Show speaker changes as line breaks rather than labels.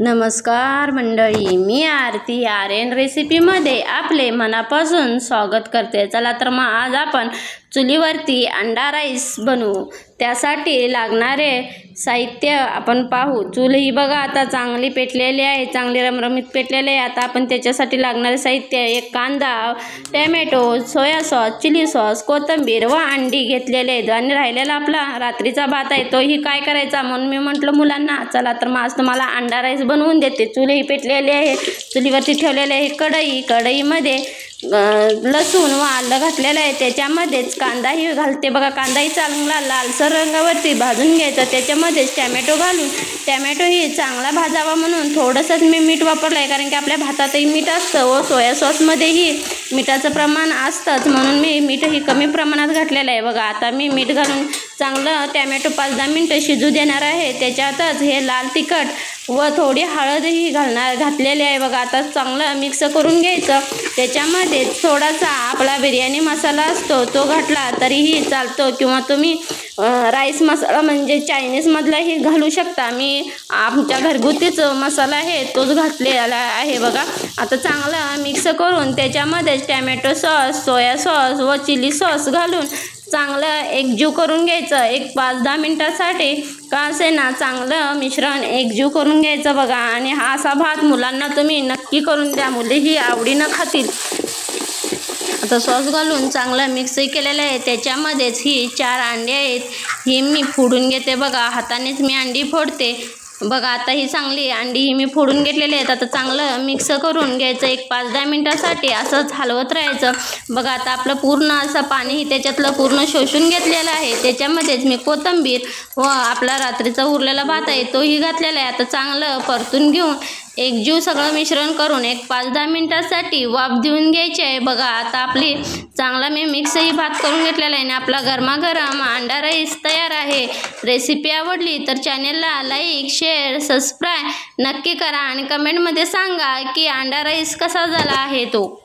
नमस्कार मंडळी, मी आरती आर्यन रेसिपीमध्ये आपले मनापासून स्वागत करते। चला तर मग आज आपण चुलीवरती अंडा राईस बनवू। त्यासाठी लागणारे साहित्य आपण पाहू। चूल ही बघा आता चांगली पेटलेली आहे, चांगली रमरमीत पेटलेली आहे। आता आपण त्याच्यासाठी लागणारे साहित्य एक कांदा, tomato, soya sauce, chilli sauce, कोथिंबीर व अंडी घेतलेले आहेत। आणि राहिलेला आपला रात्रीचा भात आहे तोही काय करायचा म्हणून मी म्हटलं मुलांना चला तर मग आज तुम्हाला अंडा राईस बनवून देते। चूल ही पेटलेली आहे, चुलीवरती ठेवलेले आहे कढईमध्ये लसूण व आलं घातलेलं आहे। त्याच्यामध्येच कांदाही घालते बघा। कांदाही चांगला लालसर रंगावरती भाजून घ्यायचा। त्याच्यामध्येच टोमॅटो घालून टोमॅटोही चांगला भाजावा म्हणून थोडंसंच मी मीठ वापरलं आहे, कारण की आपल्या भातातही मीठ असतं व सोया सॉसमध्येही मिठाचं प्रमाण असतंच, म्हणून मी मीठही कमी प्रमाणात घातलेलं आहे बघा। आता मी मीठ घालून चांगलं टोमॅटो 5-10 मिनिटं शिजू देणार आहे। त्याच्यातच हे लाल तिखट व थोडी हळदही घातलेली आहे बघा। आता चांगलं मिक्स करून घ्यायचं। त्याच्यामध्ये थोडासा आपला बिर्याणी मसाला असतो तो घातला तरीही चालतो, किंवा तुम्ही राईस मसाला म्हणजे चायनीजमधलाही घालू शकता। मी आमच्या घरगुतीच मसाला आहे तोच घातलेला आहे बघा। आता चांगलं मिक्स करून त्याच्यामध्ये टोमॅटो सॉस, सोया सॉस व चिली सॉस घालून चांगलं एकजीव करून घ्यायचं। एक 5-10 मिनिटासाठी का असे ना चांगलं मिश्रण एकजीव करून घ्यायचं बघा। आणि हा असा भात मुलांना तुम्ही नक्की करून द्या, मुलेही आवडीनं खातील। आता सॉस घालून चांगलं मिक्सही केलेलं आहे। त्याच्यामध्येच ही 4 अंडी आहेत, ही मी फोडून घेते बघा। हातानेच मी अंडी फोडते बघा। आता ही चांगली अंडी ही मी फोडून घेतलेली आहेत। आता चांगलं मिक्स करून घ्यायचं। एक 5-10 मिनिटासाठी असंच हलवत राहायचं बघा। आता आपलं पूर्ण असं पाणीही त्याच्यातलं पूर्ण शोषून घेतलेलं आहे। त्याच्यामध्येच मी कोथिंबीर व आपला रात्रीचा उरलेला भात आहे तोही घातलेला आहे। आता चांगलं परतून घेऊन एकजीव सगळं मिश्रण करून एक 5-10 मिनिटासाठी वाफ देऊन घ्यायची आहे बघा। आता आपली चांगला मी मिक्सही भात करून घेतलेला आहे आणि आपला गरमागरम अंडा राईस तयार आहे। रेसिपी आवडली तर चॅनेलला लाईक, शेअर, सबस्क्राईब नक्की करा आणि कमेंटमध्ये सांगा की अंडा राईस कसा झाला आहे तो।